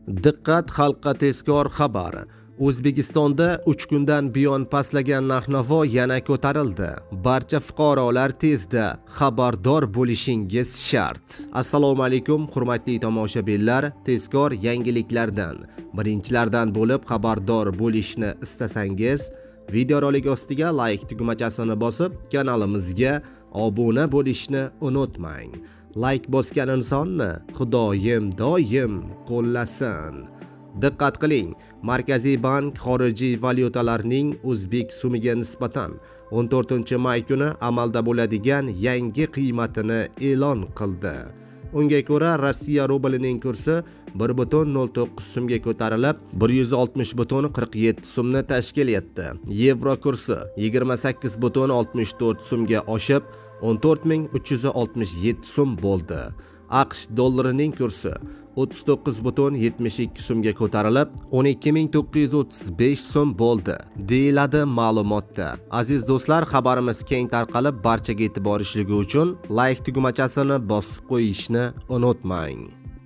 Diqqat, xalqqa tezkor xabar. O'zbekistonda 3 kundan buyon pastlagan narx-navo yana ko'tarildi. Barcha fuqarolar tezda xabardor bo'lishingiz shart. Assalomu alaykum, hurmatli tomoshabinlar. Tezkor yangiliklardan birinchilardan bo'lib xabardor bo'lishni istasangiz, videorolik ostiga like tugmachasini bosib, kanalimizga obuna bo'lishni unutmang. Like bosgan insonni Xudoyim doim qo'llasin. Diqqat qiling, Markaziy bank xorijiy valyutalarning o'zbek so'miga nisbatan 14-may kuni amalda bo'ladigan yangi qiymatini e'lon qildi. Unga ko'ra, Rossiya rublining kursi 1.09 so'mga ko'tarilib, 160.47 so'mni tashkil etdi. Yevro kursi 28.64 so'mga oshib, 14.367 so'm bo'ldi. AQSh dollarining kursi 39.72 so'mga ko'tarilib, 12.935 so'm bo'ldi, deyiladi ma'lumotda. Aziz do'stlar, xabarimiz keng tarqalib, barchaga yetib borishligi uchun like tugmachasini bosib qo'yishni unutmang.